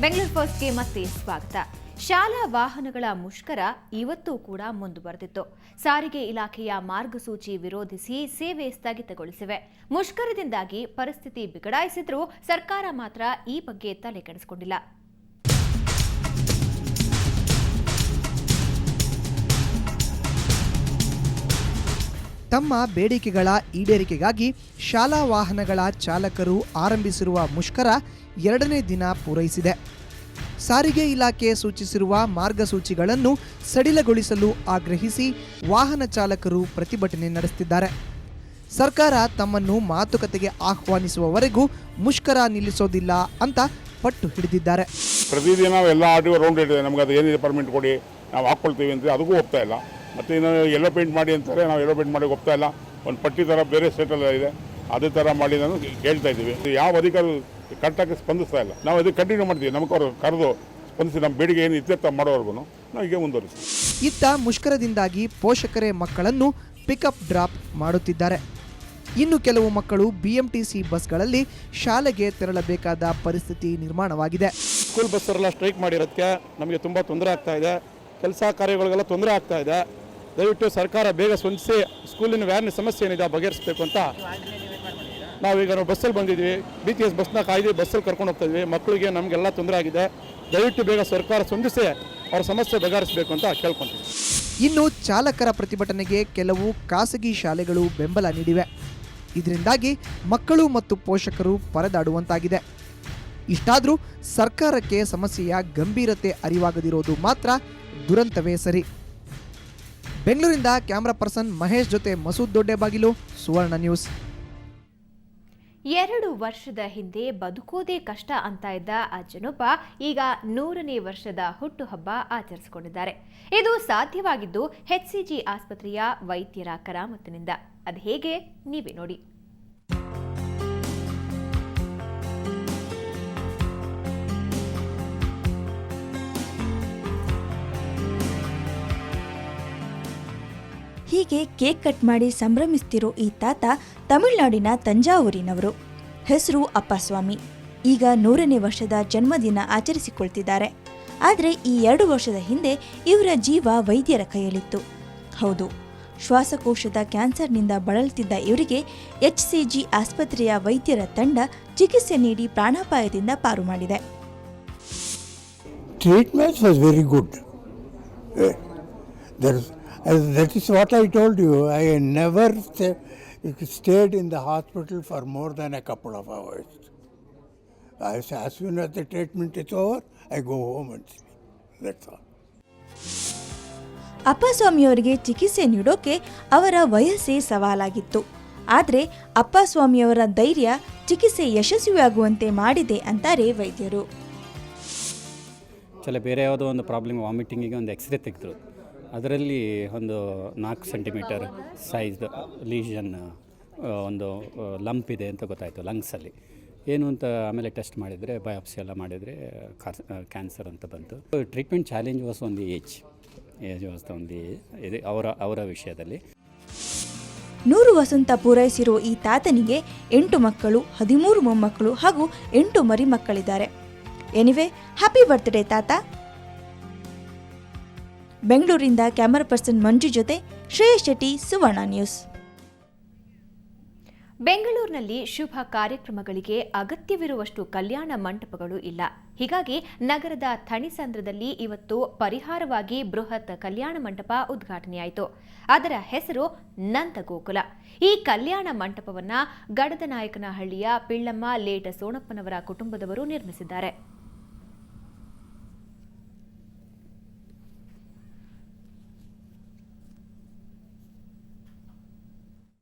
ಬೆಂಗಳೂರು ಫಸ್ಟ್ಗೆ ಮತ್ತೆ ಸ್ವಾಗತ. ಶಾಲಾ ವಾಹನಗಳ ಮುಷ್ಕರ ಇವತ್ತೂ ಕೂಡ ಮುಂದುವರೆದಿತ್ತು. ಸಾರಿಗೆ ಇಲಾಖೆಯ ಮಾರ್ಗಸೂಚಿ ವಿರೋಧಿಸಿ ಸೇವೆ ಸ್ಥಗಿತಗೊಳಿಸಿವೆ. ಮುಷ್ಕರದಿಂದಾಗಿ ಪರಿಸ್ಥಿತಿ ಬಿಗಡಾಯಿಸಿದ್ರೂ ಸರ್ಕಾರ ಮಾತ್ರ ಈ ಬಗ್ಗೆ ತಲೆ ಕೆಡಿಸಿಕೊಂಡಿಲ್ಲ. ತಮ್ಮ ಬೇಡಿಕೆಗಳ ಈಡೇರಿಕೆಗಾಗಿ ಶಾಲಾ ವಾಹನಗಳ ಚಾಲಕರು ಆರಂಭಿಸಿರುವ ಮುಷ್ಕರ 2ನೇ ದಿನ ಪೂರೈಸಿದೆ. ಸಾರಿಗೆ ಇಲಾಖೆ ಸೂಚಿಸಿರುವ ಮಾರ್ಗಸೂಚಿಗಳನ್ನು ಸಡಿಲಗೊಳಿಸಲು ಆಗ್ರಹಿಸಿ ವಾಹನ ಚಾಲಕರು ಪ್ರತಿಭಟನೆ ನಡೆಸುತ್ತಿದ್ದಾರೆ. ಸರ್ಕಾರ ತಮ್ಮನ್ನು ಮಾತುಕತೆಗೆ ಆಹ್ವಾನಿಸುವವರೆಗೂ ಮುಷ್ಕರ ನಿಲ್ಲಿಸೋದಿಲ್ಲ ಅಂತ ಪಟ್ಟು ಹಿಡಿದಿದ್ದಾರೆ. ಪ್ರತಿದಿನ ನಾವು ಎಲ್ಲ ಆರ್ ಟಿ ಒ ರೌಂಡ್ ಇಟ್ಟಿದೆ, ನಮ್ಗೆ ಅದು ಏನಿದೆ ಪರ್ಮಿಟ್ ಕೊಡಿ, ನಾವು ಹಾಕ್ಕೊಳ್ತೀವಿ ಅಂತ ಅದಕ್ಕೂ ಹೋಗ್ತಾ ಇಲ್ಲ. ಮತ್ತು ಇನ್ನು ಎಲ್ಲೋ ಪೇಂಟ್ ಮಾಡಿ ಅಂತಾರೆ, ನಾವು ಎಲ್ಲೋ ಪೇಂಟ್ ಮಾಡಿ ಹೋಗ್ತಾ ಇಲ್ಲ. ಒಂದು ಪಟ್ಟಿ ಥರ ಬೇರೆ ಸ್ಟೇಟೆಲ್ಲ ಇದೆ, ಅದೇ ಥರ ಮಾಡಿ ನಾನು ಕೇಳ್ತಾ ಇದ್ದೀವಿ. ಯಾವ ಅಧಿಕಾರಿ ಕರೆಕ್ಟಾಗಿ ಸ್ಪಂದಿಸ್ತಾ ಇಲ್ಲ. ನಾವು ಅದಕ್ಕೆ ಕಂಟಿನ್ಯೂ ಮಾಡ್ತೀವಿ. ನಮಗೆ ಅವರು ಕರೆದು ಸ್ಪಂದಿಸಿ ನಮ್ಮ ಬೇಡಿಕೆ ಏನು ಇತ್ಯರ್ಥ ಮಾಡೋವರೆಗೂ ನಾವು ಹೀಗೆ ಮುಂದುವರಿಸ್ತೀವಿ. ಇತ್ತ ಮುಷ್ಕರದಿಂದಾಗಿ ಪೋಷಕರೇ ಮಕ್ಕಳನ್ನು ಪಿಕಪ್ ಡ್ರಾಪ್ ಮಾಡುತ್ತಿದ್ದಾರೆ. ಇನ್ನು ಕೆಲವು ಮಕ್ಕಳು BMTC ಬಸ್ಗಳಲ್ಲಿ ಶಾಲೆಗೆ ತೆರಳಬೇಕಾದ ಪರಿಸ್ಥಿತಿ ನಿರ್ಮಾಣವಾಗಿದೆ. ಸ್ಕೂಲ್ ಬಸ್ಸವರೆಲ್ಲ ಸ್ಟ್ರೈಕ್ ಮಾಡಿರೋದಕ್ಕೆ ನಮಗೆ ತುಂಬ ತೊಂದರೆ ಆಗ್ತಾ ಇದೆ. ಕೆಲಸ ಕಾರ್ಯಗಳಿಗೆಲ್ಲ ತೊಂದರೆ ಆಗ್ತಾ ಇದೆ. ದಯವಿಟ್ಟು ಸರ್ಕಾರ ಬೇಗ ಸ್ಪಂದಿಸಿ ಸ್ಕೂಲಿನ ವ್ಯಾನ್ ಸಮಸ್ಯೆ ಏನಿದೆ ಬಗೆಹರಿಸಬೇಕು ಅಂತ ನಾವೀಗ ಬಸ್ಸಲ್ಲಿ ಬಂದಿದ್ವಿ. BTS ಬಸ್ನ ಕಾಯ್ದು ಬಸ್ಸಲ್ಲಿ ಕರ್ಕೊಂಡು ಹೋಗ್ತಾ ಇದ್ವಿ. ಮಕ್ಕಳಿಗೆ ನಮಗೆಲ್ಲ ತೊಂದರೆ ಆಗಿದೆ. ದಯವಿಟ್ಟು ಬೇಗ ಸರ್ಕಾರ ಸ್ಪಂದಿಸಿ ಅವ್ರ ಸಮಸ್ಯೆ ಬಗೆಹರಿಸಬೇಕು ಅಂತ ಕೇಳ್ಕೊತೀವಿ. ಇನ್ನು ಚಾಲಕರ ಪ್ರತಿಭಟನೆಗೆ ಕೆಲವು ಖಾಸಗಿ ಶಾಲೆಗಳು ಬೆಂಬಲ ನೀಡಿವೆ. ಇದರಿಂದಾಗಿ ಮಕ್ಕಳು ಮತ್ತು ಪೋಷಕರು ಪರದಾಡುವಂತಾಗಿದೆ. ಇಷ್ಟಾದರೂ ಸರ್ಕಾರಕ್ಕೆ ಸಮಸ್ಯೆಯ ಗಂಭೀರತೆ ಅರಿವಾಗದಿರೋದು ಮಾತ್ರ ದುರಂತವೇ ಸರಿ. ಬೆಂಗಳೂರಿಂದ ಕ್ಯಾಮರಾ ಪರ್ಸನ್ ಮಹೇಶ್ ಜೊತೆ ಮಸೂದ್ ದೊಡ್ಡಬಾಗಿಲು, ಸುವರ್ಣ ನ್ಯೂಸ್. 2 ವರ್ಷದ ಹಿಂದೆ ಬದುಕೋದೇ ಕಷ್ಟ ಅಂತ ಇದ್ದ ಅಜ್ಜನೊಬ್ಬ ಈಗ 100ನೇ ವರ್ಷದ ಹುಟ್ಟುಹಬ್ಬ ಆಚರಿಸಿಕೊಂಡಿದ್ದಾರೆ. ಇದು ಸಾಧ್ಯವಾಗಿದ್ದು HCG ಆಸ್ಪತ್ರೆಯ ವೈದ್ಯರ ಕರಾಮತ್ತಿನಿಂದ. ಅದು ಹೇಗೆ ನೀವೇ ನೋಡಿ. ಹೀಗೆ ಕೇಕ್ ಕಟ್ ಮಾಡಿ ಸಂಭ್ರಮಿಸ್ತಿರೋ ಈ ತಾತ ತಮಿಳುನಾಡಿನ ತಂಜಾವೂರಿನವರು. ಹೆಸರು ಅಪ್ಪಸ್ವಾಮಿ. ಈಗ 100ನೇ ವರ್ಷದ ಜನ್ಮದಿನ ಆಚರಿಸಿಕೊಳ್ತಿದ್ದಾರೆ. ಆದರೆ ಈ 2 ವರ್ಷದ ಹಿಂದೆ ಇವರ ಜೀವ ವೈದ್ಯರ ಕೈಯಲ್ಲಿತ್ತು. ಹೌದು, ಶ್ವಾಸಕೋಶದ ಕ್ಯಾನ್ಸರ್ನಿಂದ ಬಳಲುತ್ತಿದ್ದ ಇವರಿಗೆ HCG ಆಸ್ಪತ್ರೆಯ ವೈದ್ಯರ ತಂಡ ಚಿಕಿತ್ಸೆ ನೀಡಿ ಪ್ರಾಣಾಪಾಯದಿಂದ ಪಾರು ಮಾಡಿದೆ. Treatment was very good. That is what I told you. I never stayed in the hospital for more than a couple of hours. As soon as the treatment is over, I go home and sleep. That's all. ಅಪ್ಪಸ್ವಾಮಿಯವರಿಗೆ ಚಿಕಿತ್ಸೆ ನೀಡೋಕೆ ಅವರ ವಯಸ್ಸೇ ಸವಾಲಾಗಿತ್ತು. ಆದರೆ ಅಪ್ಪಸ್ವಾಮಿಯವರ ಧೈರ್ಯ ಚಿಕಿತ್ಸೆ ಯಶಸ್ವಿಯಾಗುವಂತೆ ಮಾಡಿದೆ ಅಂತಾರೆ ವೈದ್ಯರು. ಬೇರೆ ಯಾವುದೋ ಒಂದು ಪ್ರಾಬ್ಲಮ್, ವಾಮಿಟಿಂಗಿಗೆ ಒಂದು ಎಕ್ಸ್ರೇ ತೆಗೆದ್ರು. ಅದರಲ್ಲಿ ಒಂದು 4 ಸೆಂಟಿಮೀಟರ್ ಸೈಜ್ ಲೀಷನ್, ಒಂದು ಲಂಪ್ ಇದೆ ಅಂತ ಗೊತ್ತಾಯಿತು ಲಂಗ್ಸಲ್ಲಿ. ಏನು ಅಂತ ಆಮೇಲೆ ಟೆಸ್ಟ್ ಮಾಡಿದರೆ, ಬಯಾಪ್ಸಿ ಎಲ್ಲ ಮಾಡಿದರೆ ಕ್ಯಾನ್ಸರ್ ಅಂತ ಬಂತು. ಟ್ರೀಟ್ಮೆಂಟ್ ಚಾಲೆಂಜ್ ವಾಸ್ ಒಂದು ಏಜ್ ವಾಸ್ ಒಂದು ಇದೆ ಅವರ ವಿಷಯದಲ್ಲಿ. 100 ವಸಂತ ಪೂರೈಸಿರೋ ಈ ತಾತನಿಗೆ 8 ಮಕ್ಕಳು, 13 ಮೊಮ್ಮಕ್ಕಳು ಹಾಗೂ 8 ಮರಿ ಮಕ್ಕಳಿದ್ದಾರೆ. ಎನಿವೆ, ಹ್ಯಾಪಿ ಬರ್ತ್ಡೇ ತಾತ. ಬೆಂಗಳೂರಿಂದ ಕ್ಯಾಮರಾ ಪರ್ಸನ್ ಮಂಜು ಜೊತೆ ಶ್ರೇಯಸ್ ಶೆಟ್ಟಿ, ಸುವರ್ಣ ನ್ಯೂಸ್. ಬೆಂಗಳೂರಿನಲ್ಲಿ ಶುಭ ಕಾರ್ಯಕ್ರಮಗಳಿಗೆ ಅಗತ್ಯವಿರುವಷ್ಟು ಕಲ್ಯಾಣ ಮಂಟಪಗಳು ಇಲ್ಲ. ಹೀಗಾಗಿ ನಗರದ ಥಣಿಸಂದ್ರದಲ್ಲಿ ಇವತ್ತು ಪರಿಹಾರವಾಗಿ ಬೃಹತ್ ಕಲ್ಯಾಣ ಮಂಟಪ ಉದ್ಘಾಟನೆಯಾಯಿತು. ಅದರ ಹೆಸರು ನಂದಗೋಕುಲ. ಈ ಕಲ್ಯಾಣ ಮಂಟಪವನ್ನ ಗಡದನಾಯಕನಹಳ್ಳಿಯ ಪಿಳ್ಳಮ್ಮ ಲೇಟ ಸೋಣಪ್ಪನವರ ಕುಟುಂಬದವರು ನಿರ್ಮಿಸಿದ್ದಾರೆ.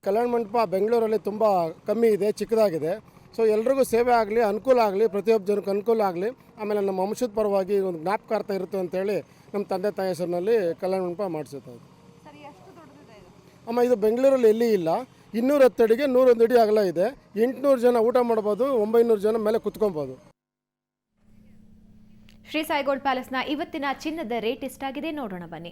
ಕಲ್ಯಾಣ ಮಂಟಪ ಬೆಂಗಳೂರಲ್ಲಿ ತುಂಬ ಕಮ್ಮಿ ಇದೆ, ಚಿಕ್ಕದಾಗಿದೆ. ಸೊ ಎಲ್ರಿಗೂ ಸೇವೆ ಆಗಲಿ, ಅನುಕೂಲ ಆಗಲಿ, ಪ್ರತಿಯೊಬ್ಬ ಜನಕ್ಕೆ ಅನುಕೂಲ ಆಗಲಿ. ಆಮೇಲೆ ನಮ್ಮ ವಂಶದ ಪರವಾಗಿ ಒಂದು ಜ್ಞಾಪಕಾರ್ಥ ಇರುತ್ತೆ ಅಂತೇಳಿ ನಮ್ಮ ತಂದೆ ತಾಯಿ ಹೆಸರಿನಲ್ಲಿ ಕಲ್ಯಾಣ ಮಂಟಪ ಮಾಡಿಸುತ್ತೆ. ಅಮ್ಮ, ಇದು ಬೆಂಗಳೂರಲ್ಲಿ ಎಲ್ಲಿ ಇಲ್ಲ. 210 ಅಡಿಗೆ 101 ಅಡಿ ಅಗಲ ಇದೆ. 800 ಜನ ಊಟ ಮಾಡ್ಬೋದು, 900 ಜನ ಮೇಲೆ ಕುತ್ಕೊಬೋದು. ಶ್ರೀ ಸಾಯಿ ಗೋಲ್ಡ್ ಪ್ಯಾಲೇಸ್ನ ಇವತ್ತಿನ ಚಿನ್ನದ ರೇಟ್ ಎಷ್ಟಾಗಿದೆ ನೋಡೋಣ ಬನ್ನಿ.